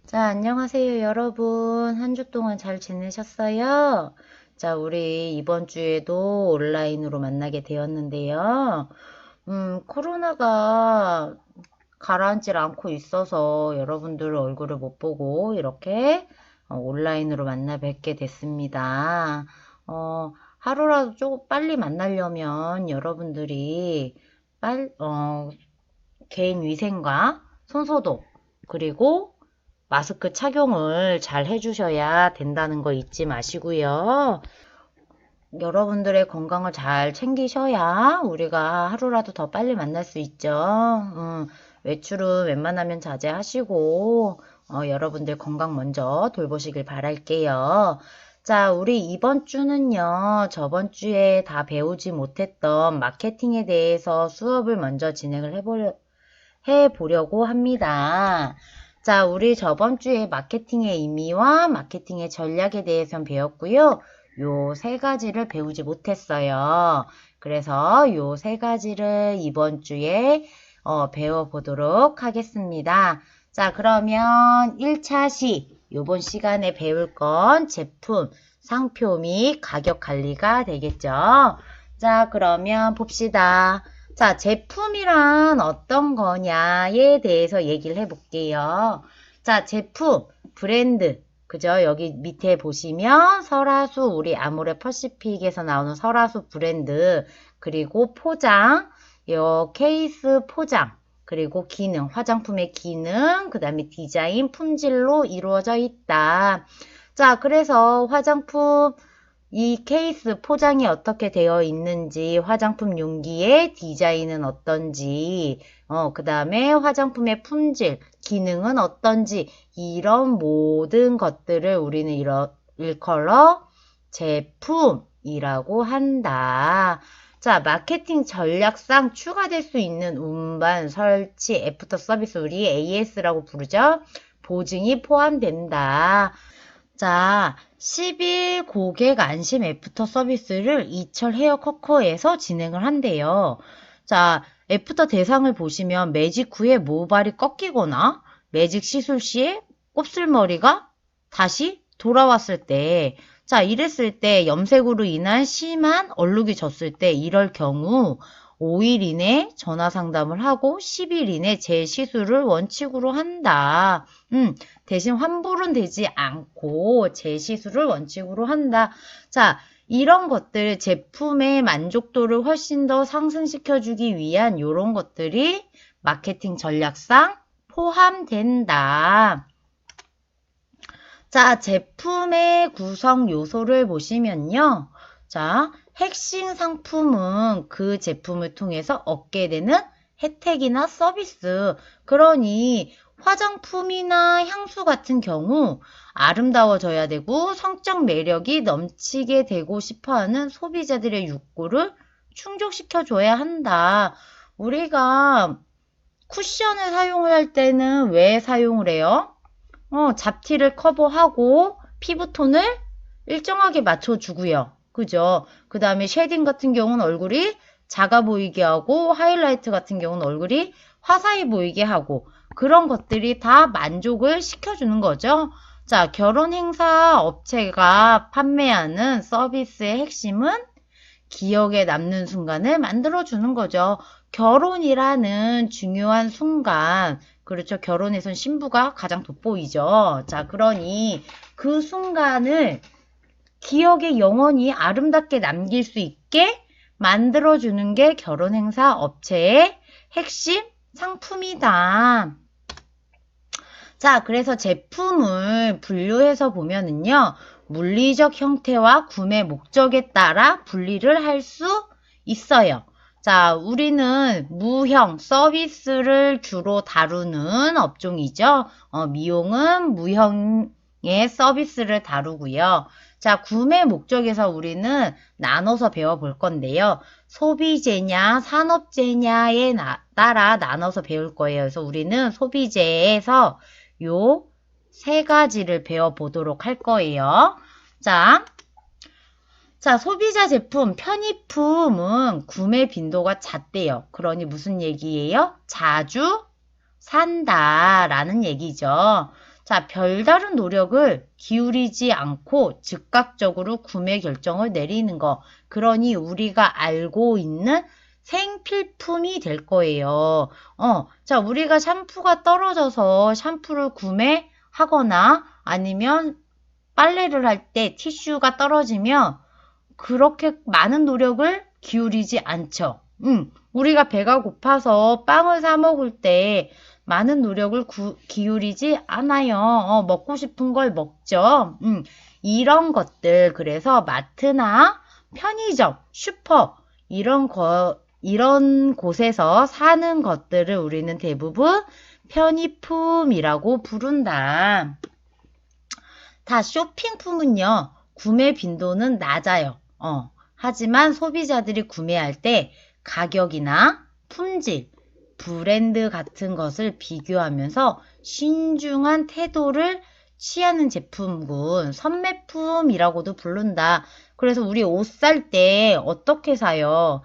자, 안녕하세요, 여러분. 한 주 동안 잘 지내셨어요? 자, 우리 이번 주에도 온라인으로 만나게 되었는데요. 코로나가 가라앉질 않고 있어서 여러분들 얼굴을 못 보고 이렇게 온라인으로 만나 뵙게 됐습니다. 하루라도 조금 빨리 만나려면 여러분들이 개인 위생과 손소독, 그리고 마스크 착용을 잘 해주셔야 된다는 거 잊지 마시고요. 여러분들의 건강을 잘 챙기셔야 우리가 하루라도 더 빨리 만날 수 있죠. 외출은 웬만하면 자제하시고 여러분들 건강 먼저 돌보시길 바랄게요. 자, 우리 이번 주는요, 저번 주에 다 배우지 못했던 마케팅에 대해서 수업을 먼저 진행을 해보려고 합니다. 자, 우리 저번 주에 마케팅의 의미와 마케팅의 전략에 대해서 배웠고요. 요 세 가지를 배우지 못했어요. 그래서 요 세 가지를 이번 주에 배워보도록 하겠습니다. 자, 그러면 1차 요번 시간에 배울 건 제품, 상표 및 가격 관리가 되겠죠. 자, 그러면 봅시다. 자, 제품이란 어떤 거냐에 대해서 얘기를 해볼게요. 자, 제품, 브랜드. 그죠? 여기 밑에 보시면 설화수, 우리 아모레 퍼시픽에서 나오는 설화수 브랜드, 그리고 포장, 요 케이스 포장, 그리고 기능, 화장품의 기능, 그 다음에 디자인, 품질로 이루어져 있다. 자, 그래서 화장품, 이 케이스 포장이 어떻게 되어 있는지, 화장품 용기의 디자인은 어떤지, 그 다음에 화장품의 품질, 기능은 어떤지, 이런 모든 것들을 우리는 일컬어 제품이라고 한다. 자, 마케팅 전략상 추가될 수 있는 운반, 설치, 애프터 서비스, 우리 AS라고 부르죠. 보증이 포함된다. 자, 10일 고객 안심 애프터 서비스를 이철 헤어 커커에서 진행을 한대요. 자, 애프터 대상을 보시면 매직 후에 모발이 꺾이거나 매직 시술 시에 곱슬머리가 다시 돌아왔을 때, 자, 이랬을 때 염색으로 인한 심한 얼룩이 졌을 때 이럴 경우 5일 이내 전화 상담을 하고 10일 이내 재시술을 원칙으로 한다. 대신 환불은 되지 않고 재시술을 원칙으로 한다. 자, 이런 것들 제품의 만족도를 훨씬 더 상승시켜주기 위한 이런 것들이 마케팅 전략상 포함된다. 자, 제품의 구성 요소를 보시면요. 자, 핵심 상품은 그 제품을 통해서 얻게 되는 혜택이나 서비스. 그러니 화장품이나 향수 같은 경우 아름다워져야 되고 성적 매력이 넘치게 되고 싶어하는 소비자들의 욕구를 충족시켜줘야 한다. 우리가 쿠션을 사용을 할 때는 왜 사용을 해요? 잡티를 커버하고 피부톤을 일정하게 맞춰주고요. 그죠? 그 다음에 쉐딩 같은 경우는 얼굴이 작아 보이게 하고 하이라이트 같은 경우는 얼굴이 화사해 보이게 하고 그런 것들이 다 만족을 시켜주는 거죠. 자, 결혼 행사 업체가 판매하는 서비스의 핵심은 기억에 남는 순간을 만들어주는 거죠. 결혼이라는 중요한 순간, 그렇죠. 결혼에선 신부가 가장 돋보이죠. 자, 그러니 그 순간을 기억에 영원히 아름답게 남길 수 있게 만들어주는 게 결혼행사 업체의 핵심 상품이다. 자, 그래서 제품을 분류해서 보면은요, 물리적 형태와 구매 목적에 따라 분리를 할 수 있어요. 자, 우리는 무형 서비스를 주로 다루는 업종이죠. 미용은 무형의 서비스를 다루고요. 자, 구매 목적에서 우리는 나눠서 배워볼 건데요. 소비재냐, 산업재냐에 따라 나눠서 배울 거예요. 그래서 우리는 소비재에서 요 세 가지를 배워보도록 할 거예요. 자, 소비자 제품, 편의품은 구매 빈도가 잦대요. 그러니 무슨 얘기예요? 자주 산다라는 얘기죠. 자, 별다른 노력을 기울이지 않고 즉각적으로 구매 결정을 내리는 거. 그러니 우리가 알고 있는 생필품이 될 거예요. 자, 우리가 샴푸가 떨어져서 샴푸를 구매하거나 아니면 빨래를 할 때 티슈가 떨어지면 그렇게 많은 노력을 기울이지 않죠. 우리가 배가 고파서 빵을 사 먹을 때 많은 노력을 기울이지 않아요. 먹고 싶은 걸 먹죠. 이런 것들, 그래서 마트나 편의점, 슈퍼, 이런 곳에서 사는 것들을 우리는 대부분 편의품이라고 부른다. 다 쇼핑품은요, 구매 빈도는 낮아요. 하지만 소비자들이 구매할 때 가격이나 품질, 브랜드 같은 것을 비교하면서 신중한 태도를 취하는 제품군 선매품이라고도 부른다. 그래서 우리 옷 살 때 어떻게 사요?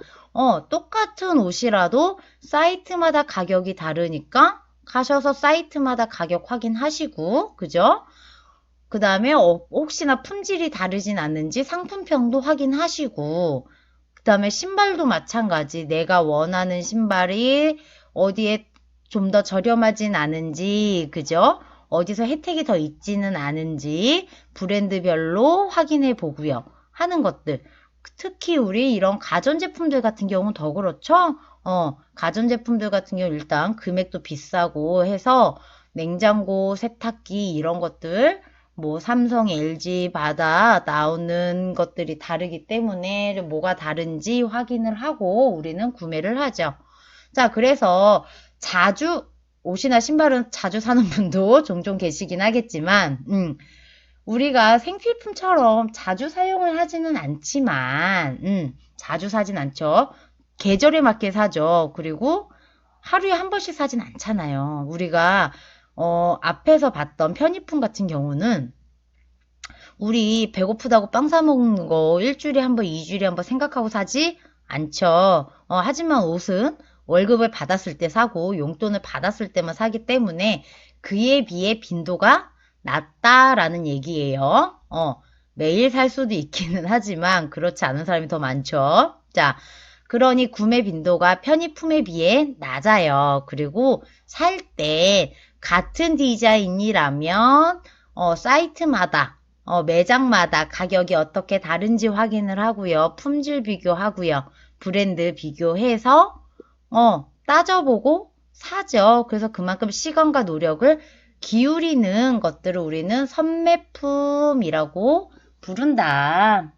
똑같은 옷이라도 사이트마다 가격이 다르니까 가셔서 사이트마다 가격 확인하시고, 그죠? 그 다음에 혹시나 품질이 다르진 않는지 상품평도 확인하시고, 그 다음에 신발도 마찬가지. 내가 원하는 신발이 어디에 좀 더 저렴하진 않은지, 그죠? 어디서 혜택이 더 있지는 않은지 브랜드별로 확인해 보고요. 하는 것들. 특히 우리 이런 가전제품들 같은 경우는 더 그렇죠? 가전제품들 같은 경우 일단 금액도 비싸고 해서 냉장고, 세탁기 이런 것들 뭐 삼성, LG 받아 나오는 것들이 다르기 때문에 뭐가 다른지 확인을 하고 우리는 구매를 하죠. 자, 그래서 자주 옷이나 신발은 자주 사는 분도 종종 계시긴 하겠지만 우리가 생필품처럼 자주 사용을 하지는 않지만 자주 사진 않죠. 계절에 맞게 사죠. 그리고 하루에 한 번씩 사진 않잖아요. 우리가 앞에서 봤던 편의품 같은 경우는 우리 배고프다고 빵 사 먹는 거 일주일에 한 번, 2주일에 한 번 생각하고 사지 않죠. 하지만 옷은 월급을 받았을 때 사고 용돈을 받았을 때만 사기 때문에 그에 비해 빈도가 낮다라는 얘기예요. 매일 살 수도 있기는 하지만 그렇지 않은 사람이 더 많죠. 자, 그러니 구매 빈도가 편의품에 비해 낮아요. 그리고 살 때 같은 디자인이라면 사이트마다 매장마다 가격이 어떻게 다른지 확인을 하고요. 품질 비교하고요. 브랜드 비교해서 따져보고 사죠. 그래서 그만큼 시간과 노력을 기울이는 것들을 우리는 선매품이라고 부른다.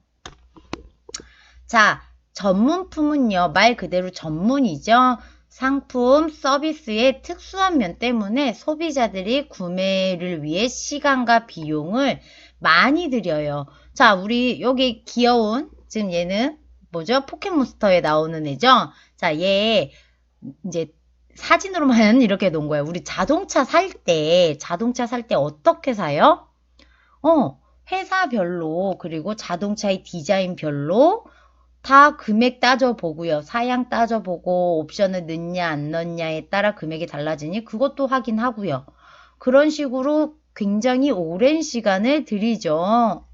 자, 전문품은요, 말 그대로 전문이죠. 상품, 서비스의 특수한 면 때문에 소비자들이 구매를 위해 시간과 비용을 많이 들여요. 자, 우리 여기 귀여운, 지금 얘는 뭐죠? 포켓몬스터에 나오는 애죠? 자, 얘 이제 사진으로만 이렇게 놓은 거예요. 우리 자동차 살 때 어떻게 사요? 회사별로, 그리고 자동차의 디자인별로 다 금액 따져보고요. 사양 따져보고 옵션을 넣냐 안 넣냐에 따라 금액이 달라지니 그것도 확인하고요. 그런 식으로 굉장히 오랜 시간을 들이죠.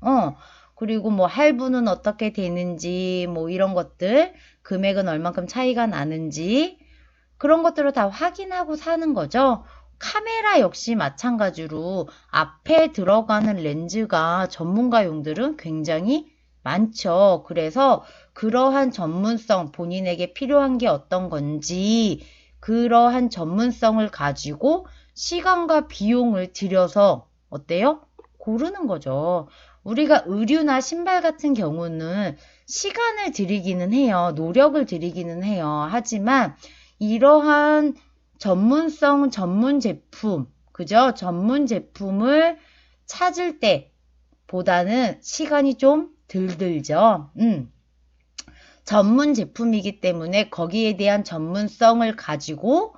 그리고 뭐 할부는 어떻게 되는지 뭐 이런 것들, 금액은 얼만큼 차이가 나는지 그런 것들을 다 확인하고 사는 거죠. 카메라 역시 마찬가지로 앞에 들어가는 렌즈가 전문가용들은 굉장히 많죠. 그래서 그러한 전문성, 본인에게 필요한 게 어떤 건지 그러한 전문성을 가지고 시간과 비용을 들여서 어때요? 고르는 거죠. 우리가 의류나 신발 같은 경우는 시간을 들이기는 해요. 노력을 들이기는 해요. 하지만 이러한 전문성, 전문 제품, 그죠? 전문 제품을 찾을 때보다는 시간이 좀 덜 들죠. 전문 제품이기 때문에 거기에 대한 전문성을 가지고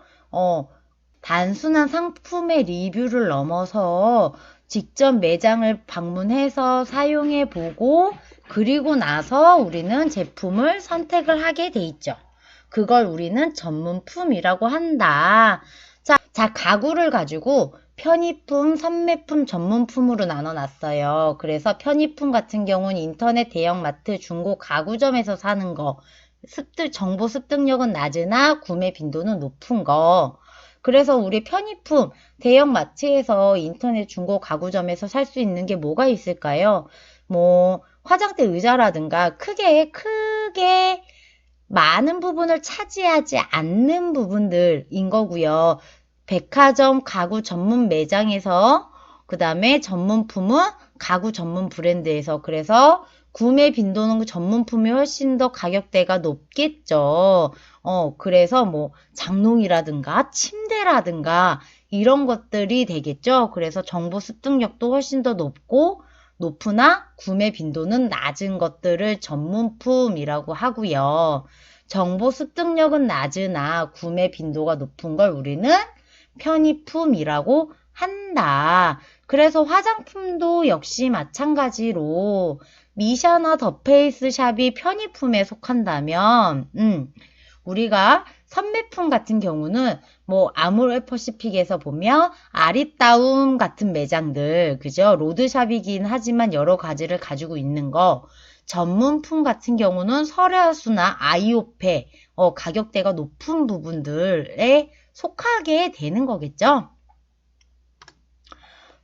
단순한 상품의 리뷰를 넘어서 직접 매장을 방문해서 사용해 보고 그리고 나서 우리는 제품을 선택을 하게 돼 있죠. 그걸 우리는 전문품이라고 한다. 자, 가구를 가지고 편의품, 선매품, 전문품으로 나눠놨어요. 그래서 편의품 같은 경우는 인터넷 대형마트, 중고 가구점에서 사는 거, 정보 습득력은 낮으나 구매 빈도는 높은 거. 그래서 우리 편의품, 대형마트에서 인터넷 중고 가구점에서 살 수 있는 게 뭐가 있을까요? 뭐 화장대 의자라든가 크게 많은 부분을 차지하지 않는 부분들인 거고요. 백화점 가구 전문 매장에서 그 다음에 전문품은 가구 전문 브랜드에서 그래서 구매 빈도는 전문품이 훨씬 더 가격대가 높겠죠. 그래서 뭐 장롱이라든가 침대라든가 이런 것들이 되겠죠. 그래서 정보 습득력도 훨씬 더 높으나 구매 빈도는 낮은 것들을 전문품이라고 하고요. 정보 습득력은 낮으나 구매 빈도가 높은 걸 우리는 편의품이라고 한다. 그래서 화장품도 역시 마찬가지로 미샤나 더페이스 샵이 편의품에 속한다면 우리가 선매품 같은 경우는 뭐 아모레퍼시픽에서 보면 아리따움 같은 매장들 그죠? 로드샵이긴 하지만 여러 가지를 가지고 있는 거 전문품 같은 경우는 설화수나 아이오페 가격대가 높은 부분들에 속하게 되는 거겠죠.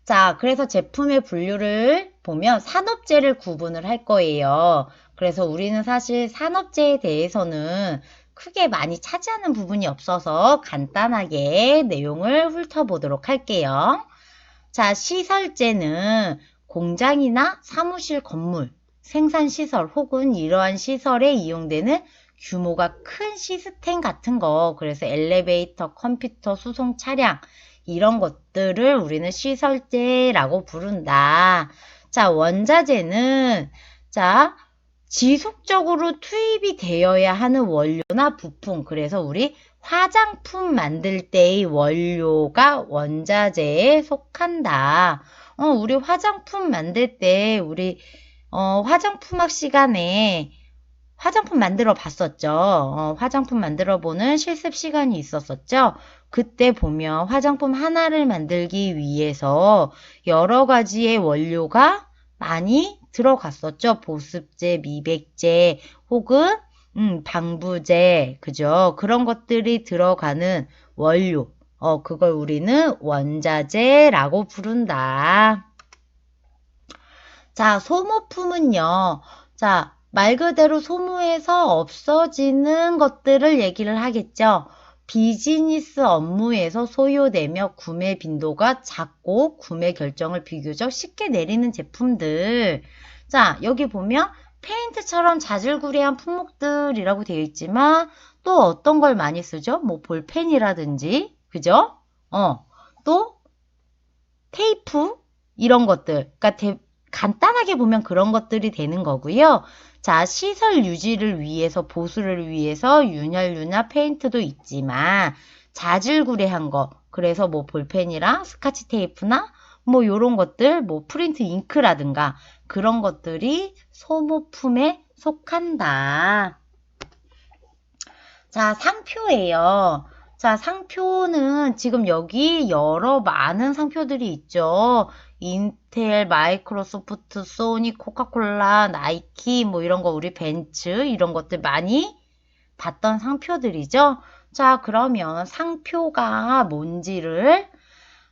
자, 그래서 제품의 분류를 보면 산업재를 구분을 할 거예요. 그래서 우리는 사실 산업재에 대해서는 크게 많이 차지하는 부분이 없어서 간단하게 내용을 훑어보도록 할게요. 자, 시설재는 공장이나 사무실 건물, 생산시설 혹은 이러한 시설에 이용되는 규모가 큰 시스템 같은 거, 그래서 엘리베이터, 컴퓨터, 수송 차량, 이런 것들을 우리는 시설재라고 부른다. 자, 원자재는, 자, 지속적으로 투입이 되어야 하는 원료나 부품, 그래서 우리 화장품 만들 때의 원료가 원자재에 속한다. 우리 화장품 만들 때, 우리, 화장품학 시간에 화장품 만들어 봤었죠. 화장품 만들어 보는 실습 시간이 있었었죠. 그때 보면 화장품 하나를 만들기 위해서 여러 가지의 원료가 많이 들어갔었죠. 보습제, 미백제, 혹은 방부제, 그죠? 그런 것들이 들어가는 원료. 그걸 우리는 원자재라고 부른다. 자, 소모품은요. 자, 말 그대로 소모해서 없어지는 것들을 얘기를 하겠죠. 비즈니스 업무에서 소요되며 구매 빈도가 작고 구매 결정을 비교적 쉽게 내리는 제품들. 자, 여기 보면 페인트처럼 자질구레한 품목들이라고 되어 있지만 또 어떤 걸 많이 쓰죠? 뭐 볼펜이라든지, 그죠? 또 테이프 이런 것들. 그러니까 간단하게 보면 그런 것들이 되는 거고요. 자, 시설 유지를 위해서, 보수를 위해서 윤활유나 페인트도 있지만 자질구레한 거, 그래서 뭐 볼펜이랑 스카치 테이프나 뭐 요런 것들, 뭐 프린트 잉크라든가 그런 것들이 소모품에 속한다. 자, 상표예요. 자, 상표는 지금 여기 많은 상표들이 있죠. 인텔, 마이크로소프트, 소니, 코카콜라, 나이키, 뭐 이런 거 우리 벤츠 이런 것들 많이 봤던 상표들이죠. 자, 그러면 상표가 뭔지를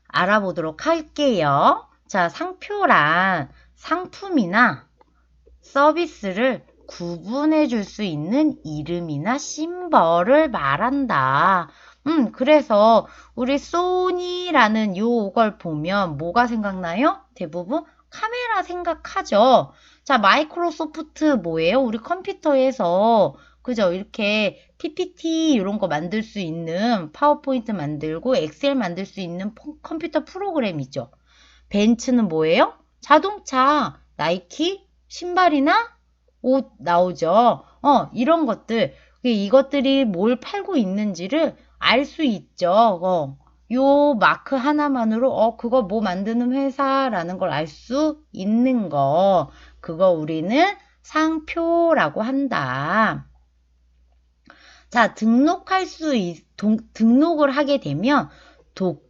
알아보도록 할게요. 자, 상표란 상품이나 서비스를 구분해 줄 수 있는 이름이나 심벌을 말한다. 그래서 우리 소니라는 요걸 보면 뭐가 생각나요? 대부분 카메라 생각하죠. 자, 마이크로소프트 뭐예요? 우리 컴퓨터에서 그죠? 이렇게 PPT 이런 거 만들 수 있는 파워포인트 만들고 엑셀 만들 수 있는 컴퓨터 프로그램이죠. 벤츠는 뭐예요? 자동차, 나이키, 신발이나 옷 나오죠. 이런 것들. 이것들이 뭘 팔고 있는지를 알 수 있죠. 요 마크 하나만으로 그거 뭐 만드는 회사라는 걸 알 수 있는 거. 그거 우리는 상표라고 한다. 자, 등록을 하게 되면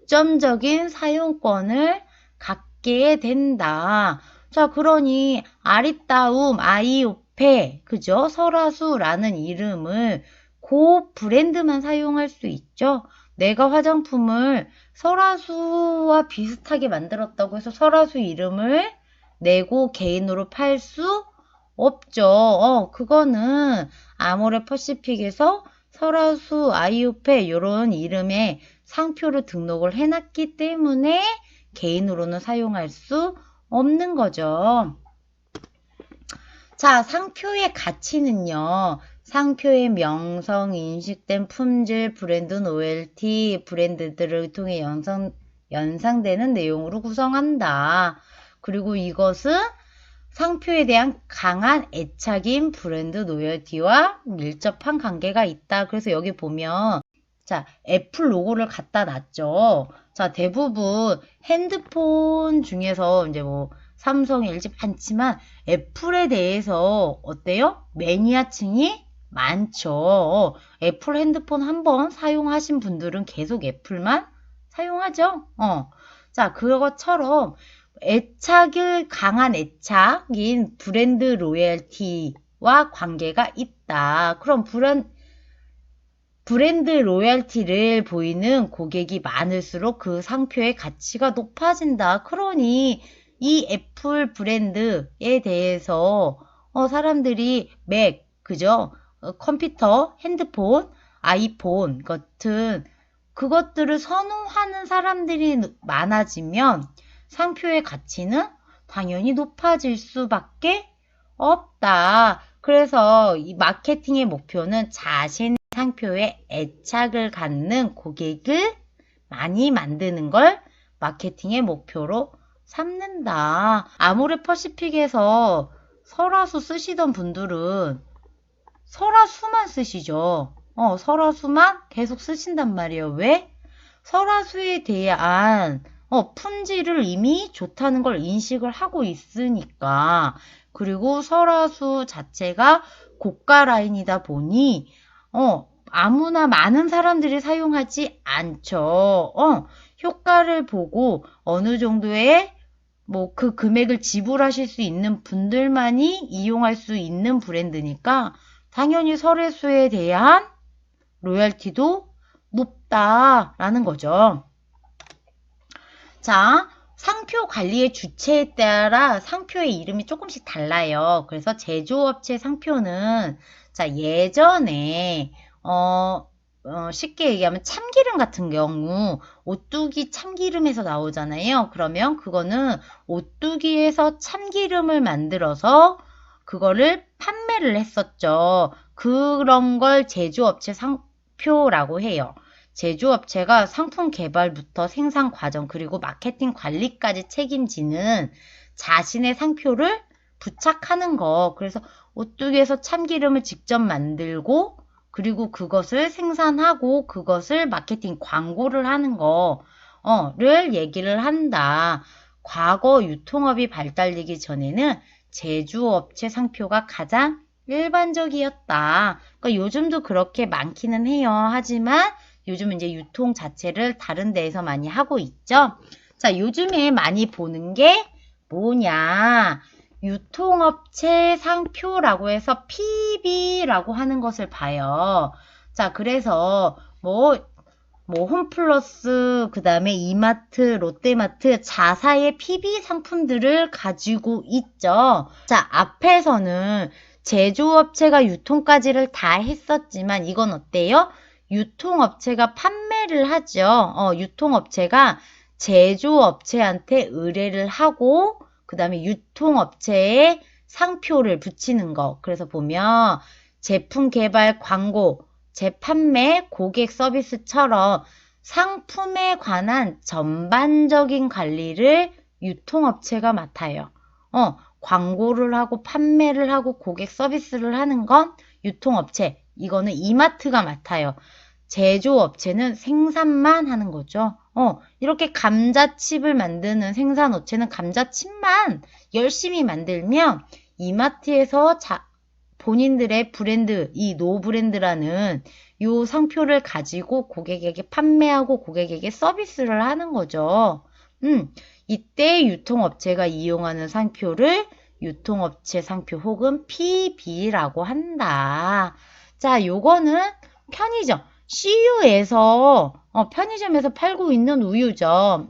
독점적인 사용권을 갖게 된다. 자, 그러니 아리따움, 아이오페, 그죠? 설화수라는 이름을 그 브랜드만 사용할 수 있죠. 내가 화장품을 설화수와 비슷하게 만들었다고 해서 설화수 이름을 내고 개인으로 팔 수 없죠. 그거는 아모레 퍼시픽에서 설화수, 아이오페 이런 이름의 상표를 등록을 해놨기 때문에 개인으로는 사용할 수 없는 거죠. 자, 상표의 가치는요. 상표의 명성, 인식된 품질, 브랜드 노벨티, 브랜드들을 통해 연상되는 내용으로 구성한다. 그리고 이것은 상표에 대한 강한 애착인 브랜드 로열티와 밀접한 관계가 있다. 그래서 여기 보면 자, 애플 로고를 갖다 놨죠. 자, 대부분 핸드폰 중에서 이제 뭐 삼성, LG 많지만 애플에 대해서 어때요? 매니아층이 많죠. 애플 핸드폰 한번 사용하신 분들은 계속 애플만 사용하죠. 자, 그것처럼 강한 애착인 브랜드 로열티와 관계가 있다. 그럼 브랜드 로열티를 보이는 고객이 많을수록 그 상표의 가치가 높아진다. 그러니 이 애플 브랜드에 대해서 사람들이 맥, 그죠? 컴퓨터, 핸드폰, 아이폰 같은 그것들을 선호하는 사람들이 많아지면 상표의 가치는 당연히 높아질 수밖에 없다. 그래서 이 마케팅의 목표는 자신의 상표에 애착을 갖는 고객을 많이 만드는 걸 마케팅의 목표로 삼는다. 아모레 퍼시픽에서 설화수 쓰시던 분들은 설화수만 쓰시죠. 설화수만 계속 쓰신단 말이에요. 왜? 설화수에 대한 품질을 이미 좋다는 걸 인식을 하고 있으니까. 그리고 설화수 자체가 고가 라인이다 보니 아무나 많은 사람들이 사용하지 않죠. 효과를 보고 어느 정도의 뭐 그 금액을 지불하실 수 있는 분들만이 이용할 수 있는 브랜드니까 당연히 설화수에 대한 로열티도 높다라는 거죠. 자, 상표 관리의 주체에 따라 상표의 이름이 조금씩 달라요. 그래서 제조업체 상표는 자, 예전에 쉽게 얘기하면 참기름 같은 경우 오뚜기 참기름에서 나오잖아요. 그러면 그거는 오뚜기에서 참기름을 만들어서 그거를 판매를 했었죠. 그런 걸 제조업체 상표라고 해요. 제조업체가 상품 개발부터 생산 과정 그리고 마케팅 관리까지 책임지는 자신의 상표를 부착하는 거. 그래서 오뚜기에서 참기름을 직접 만들고 그리고 그것을 생산하고 그것을 마케팅 광고를 하는 거를 얘기를 한다. 과거 유통업이 발달되기 전에는 제조업체 상표가 가장 일반적이었다. 그러니까 요즘도 그렇게 많기는 해요. 하지만 요즘은 이제 유통 자체를 다른 데에서 많이 하고 있죠. 자, 요즘에 많이 보는 게 뭐냐? 유통업체 상표라고 해서 PB라고 하는 것을 봐요. 자, 그래서 홈플러스, 그 다음에 이마트, 롯데마트, 자사의 PB 상품들을 가지고 있죠. 자, 앞에서는 제조업체가 유통까지를 다 했었지만 이건 어때요? 유통업체가 판매를 하죠. 유통업체가 제조업체한테 의뢰를 하고 그 다음에 유통업체에 상표를 붙이는 거. 그래서 보면 제품 개발, 광고, 재판매, 고객 서비스처럼 상품에 관한 전반적인 관리를 유통업체가 맡아요. 광고를 하고 판매를 하고 고객 서비스를 하는 건 유통업체. 이거는 이마트가 맡아요. 제조업체는 생산만 하는 거죠. 이렇게 감자칩을 만드는 생산업체는 감자칩만 열심히 만들면 이마트에서 본인들의 브랜드, 이 노브랜드라는 요 상표를 가지고 고객에게 판매하고 고객에게 서비스를 하는 거죠. 이때 유통업체가 이용하는 상표를 유통업체 상표 혹은 PB라고 한다. 자, 요거는 편의점, CU에서 편의점에서 팔고 있는 우유죠.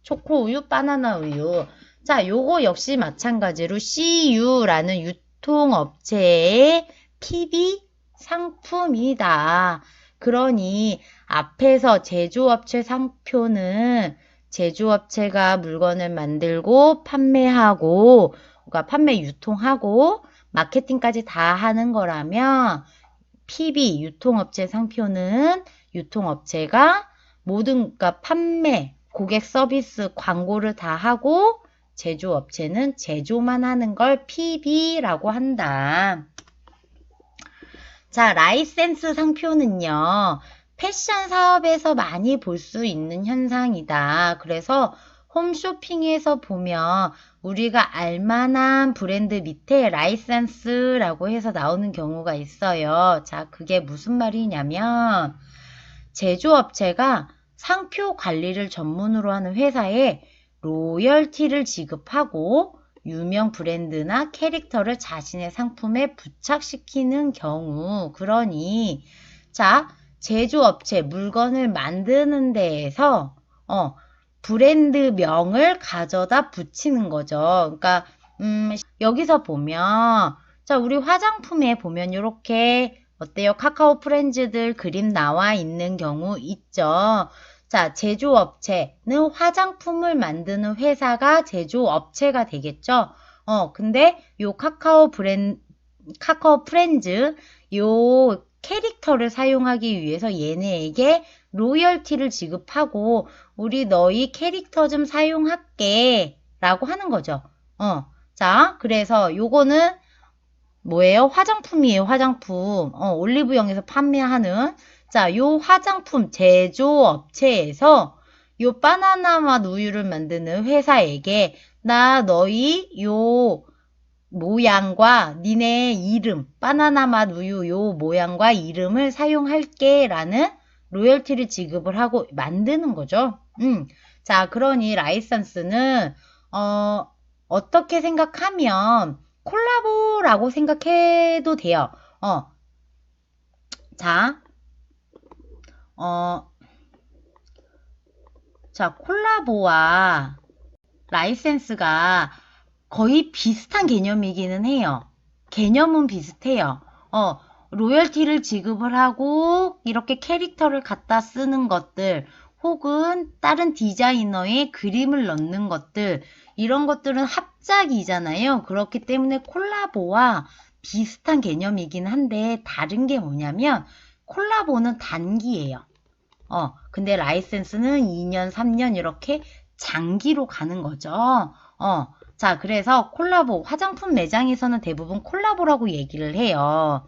초코 우유, 바나나 우유. 자, 요거 역시 마찬가지로 CU라는 유통업체의 PB 상품이다. 그러니 앞에서 제조업체 상표는 제조업체가 물건을 만들고 판매하고, 그러니까 판매 유통하고 마케팅까지 다 하는 거라면 PB 유통업체 상표는 유통업체가 모든 그러니까 판매, 고객 서비스, 광고를 다 하고 제조업체는 제조만 하는 걸 PB라고 한다. 자, 라이센스 상표는요. 패션 사업에서 많이 볼 수 있는 현상이다. 그래서 홈쇼핑에서 보면 우리가 알만한 브랜드 밑에 라이센스라고 해서 나오는 경우가 있어요. 자, 그게 무슨 말이냐면 제조업체가 상표 관리를 전문으로 하는 회사에 로열티를 지급하고 유명 브랜드나 캐릭터를 자신의 상품에 부착시키는 경우. 그러니 자, 제조업체 물건을 만드는 데에서 브랜드명을 가져다 붙이는 거죠. 그러니까 여기서 보면 자, 우리 화장품에 보면 이렇게 어때요? 카카오 프렌즈들 그림 나와 있는 경우 있죠. 자, 제조업체는 화장품을 만드는 회사가 제조업체가 되겠죠. 근데 요 카카오 프렌즈 요 캐릭터를 사용하기 위해서 얘네에게 로열티를 지급하고 우리 너희 캐릭터 좀 사용할게 라고 하는 거죠. 자, 그래서 요거는 뭐예요? 화장품이에요, 화장품. 올리브영에서 판매하는 자, 요 화장품 제조업체에서 요 바나나 맛 우유를 만드는 회사에게 나 너희 요 모양과 니네 이름, 바나나 맛 우유 요 모양과 이름을 사용할게 라는 로열티를 지급을 하고 만드는 거죠. 자, 그러니 라이선스는 어떻게 생각하면 콜라보라고 생각해도 돼요. 자, 자, 콜라보와 라이센스가 거의 비슷한 개념이기는 해요. 개념은 비슷해요. 로열티를 지급을 하고 이렇게 캐릭터를 갖다 쓰는 것들 혹은 다른 디자이너의 그림을 넣는 것들 이런 것들은 합작이잖아요. 그렇기 때문에 콜라보와 비슷한 개념이긴 한데 다른 게 뭐냐면 콜라보는 단기예요. 근데 라이센스는 2년, 3년 이렇게 장기로 가는 거죠. 자, 그래서 콜라보, 화장품 매장에서는 대부분 콜라보라고 얘기를 해요.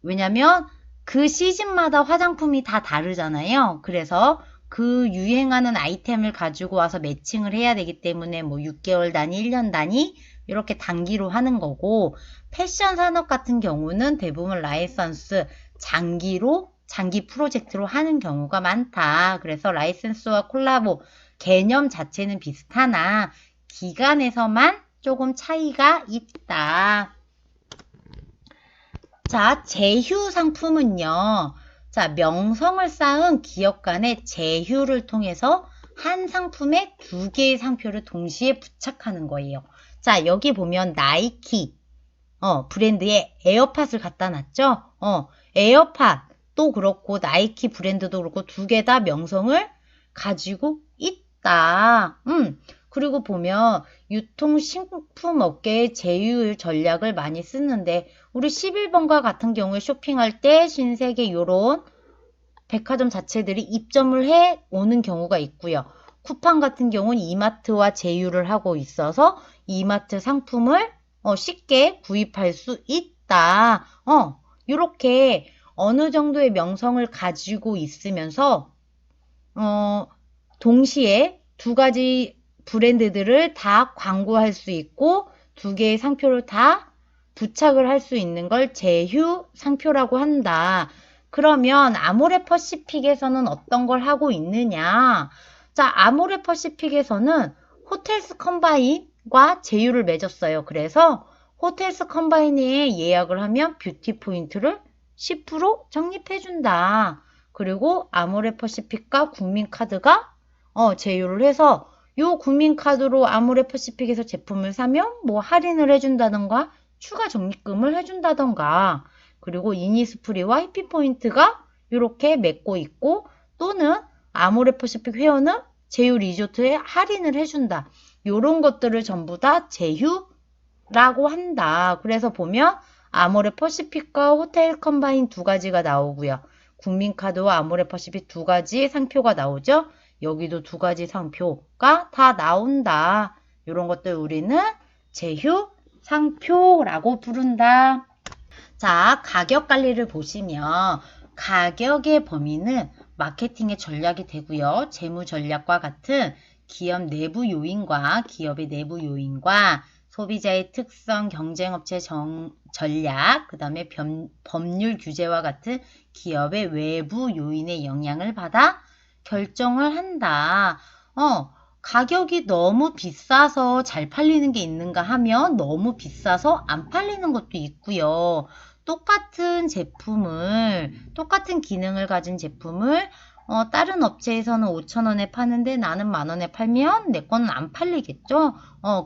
왜냐면 그 시즌마다 화장품이 다 다르잖아요. 그래서 그 유행하는 아이템을 가지고 와서 매칭을 해야 되기 때문에 뭐 6개월 단위, 1년 단위 이렇게 단기로 하는 거고 패션 산업 같은 경우는 대부분 라이선스 장기 프로젝트로 하는 경우가 많다. 그래서 라이센스와 콜라보 개념 자체는 비슷하나 기간에서만 조금 차이가 있다. 자, 제휴 상품은요. 자, 명성을 쌓은 기업 간의 제휴를 통해서 한 상품에 두 개의 상표를 동시에 부착하는 거예요. 자, 여기 보면 나이키 브랜드에 에어팟을 갖다 놨죠. 에어팟도 그렇고 나이키 브랜드도 그렇고 두 개 다 명성을 가지고 있다. 그리고 보면 유통식품 업계의 제휴 전략을 많이 쓰는데 우리 11번과 같은 경우에 쇼핑할 때 신세계 요런 백화점 자체들이 입점을 해 오는 경우가 있고요. 쿠팡 같은 경우는 이마트와 제휴를 하고 있어서 이마트 상품을 쉽게 구입할 수 있다. 이렇게 어느 정도의 명성을 가지고 있으면서 동시에 두 가지 브랜드들을 다 광고할 수 있고 두 개의 상표를 다 부착을 할 수 있는 걸 제휴 상표라고 한다. 그러면 아모레퍼시픽에서는 어떤 걸 하고 있느냐? 자, 아모레퍼시픽에서는 호텔스 컴바인과 제휴를 맺었어요. 그래서 호텔스 컴바인에 예약을 하면 뷰티 포인트를 10% 적립해준다. 그리고 아모레퍼시픽과 국민카드가 제휴를 해서 요 국민카드로 아모레퍼시픽에서 제품을 사면 뭐 할인을 해준다던가 추가 적립금을 해준다던가 그리고 이니스프리와 해피포인트가 이렇게 맺고 있고 또는 아모레퍼시픽 회원은 제휴 리조트에 할인을 해준다. 요런 것들을 전부 다 제휴라고 한다. 그래서 보면 아모레퍼시픽과 호텔 컴바인 두 가지가 나오고요. 국민카드와 아모레퍼시픽 두 가지 상표가 나오죠. 여기도 두 가지 상표가 다 나온다. 이런 것들 우리는 제휴 상표라고 부른다. 자, 가격 관리를 보시면 가격의 범위는 마케팅의 전략이 되고요. 재무 전략과 같은 기업 내부 요인과 기업의 내부 요인과 소비자의 특성, 경쟁업체 전략, 그 다음에 법률 규제와 같은 기업의 외부 요인의 영향을 받아 결정을 한다. 가격이 너무 비싸서 잘 팔리는 게 있는가 하면 너무 비싸서 안 팔리는 것도 있고요. 똑같은 기능을 가진 제품을 다른 업체에서는 5,000원에 파는데 나는 만원에 팔면 내 거는 안 팔리겠죠?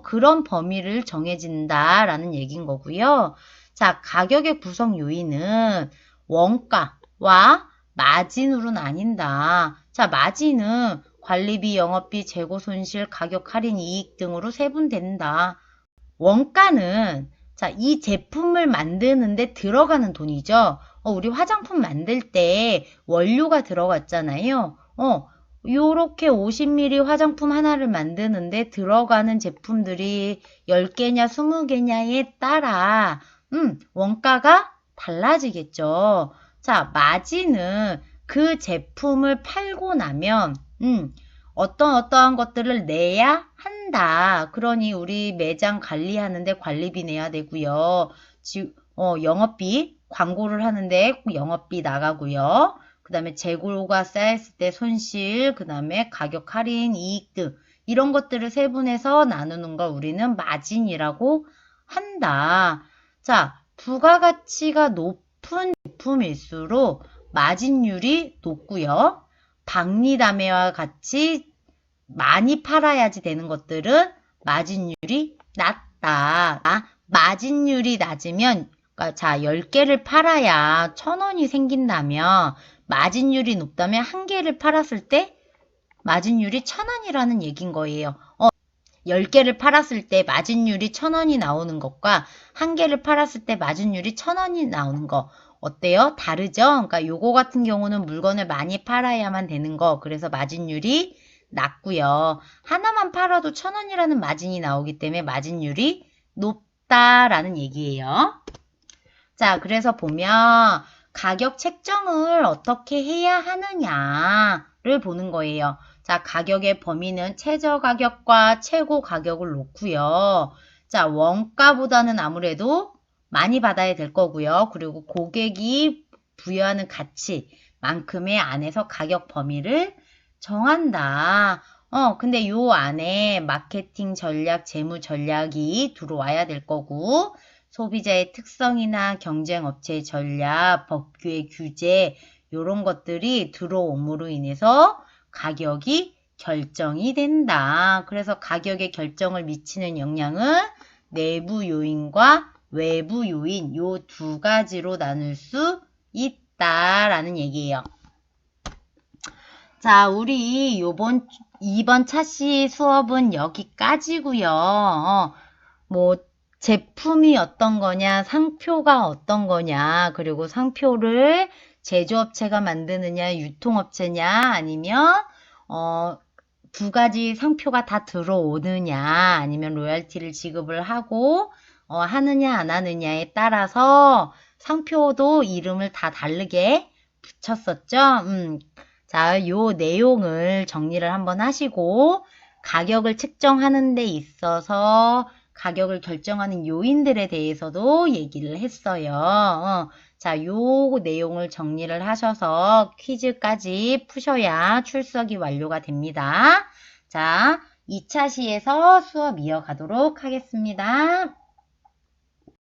그런 범위를 정해진다라는 얘기인 거고요. 자, 가격의 구성 요인은 원가와 마진으로 나뉜다. 자, 마진은 관리비, 영업비, 재고 손실, 가격 할인, 이익 등으로 세분된다. 원가는 자, 이 제품을 만드는데 들어가는 돈이죠. 우리 화장품 만들 때 원료가 들어갔잖아요. 요렇게 50ml 화장품 하나를 만드는데 들어가는 제품들이 10개냐 20개냐에 따라 원가가 달라지겠죠. 자, 마진은 그 제품을 팔고 나면 어떠한 것들을 내야 한다. 그러니 우리 매장 관리하는데 관리비 내야 되고요. 영업비, 광고를 하는데 영업비 나가고요. 그 다음에 재고가 쌓였을 때 손실, 그 다음에 가격 할인, 이익 등 이런 것들을 세분해서 나누는 걸 우리는 마진이라고 한다. 자, 부가가치가 높은 제품일수록 마진율이 높고요. 박리담회와 같이 많이 팔아야지 되는 것들은 마진율이 낮다. 마진율이 낮으면 자 10개를 팔아야 1,000원이 생긴다면 마진율이 높다면 1개를 팔았을 때 마진율이 1,000원이라는 얘기인 거예요. 10개를 팔았을 때 마진율이 1,000원이 나오는 것과 1개를 팔았을 때 마진율이 1,000원이 나오는 거 어때요? 다르죠? 그러니까 요거 같은 경우는 물건을 많이 팔아야만 되는 거. 그래서 마진율이 낮고요. 하나만 팔아도 1,000원이라는 마진이 나오기 때문에 마진율이 높다라는 얘기예요. 자, 그래서 보면 가격 책정을 어떻게 해야 하느냐를 보는 거예요. 자, 가격의 범위는 최저가격과 최고가격을 놓고요. 자, 원가보다는 아무래도 많이 받아야 될 거고요. 그리고 고객이 부여하는 가치만큼의 안에서 가격 범위를 정한다. 근데 요 안에 마케팅 전략, 재무 전략이 들어와야 될 거고 소비자의 특성이나 경쟁업체의 전략, 법규의 규제 이런 것들이 들어옴으로 인해서 가격이 결정이 된다. 그래서 가격에 결정을 미치는 영향은 내부 요인과 외부 요인 요 두 가지로 나눌 수 있다라는 얘기예요. 자, 우리 이번 차시 수업은 여기까지고요. 뭐 제품이 어떤 거냐, 상표가 어떤 거냐, 그리고 상표를 제조업체가 만드느냐, 유통업체냐, 아니면 두 가지 상표가 다 들어오느냐, 아니면 로열티를 지급을 하고 하느냐 안 하느냐에 따라서 상표도 이름을 다 다르게 붙였었죠. 자, 요 내용을 정리를 한번 하시고 가격을 측정하는 데 있어서 가격을 결정하는 요인들에 대해서도 얘기를 했어요. 자, 요 내용을 정리를 하셔서 퀴즈까지 푸셔야 출석이 완료가 됩니다. 자, 2차 시에서 수업 이어가도록 하겠습니다.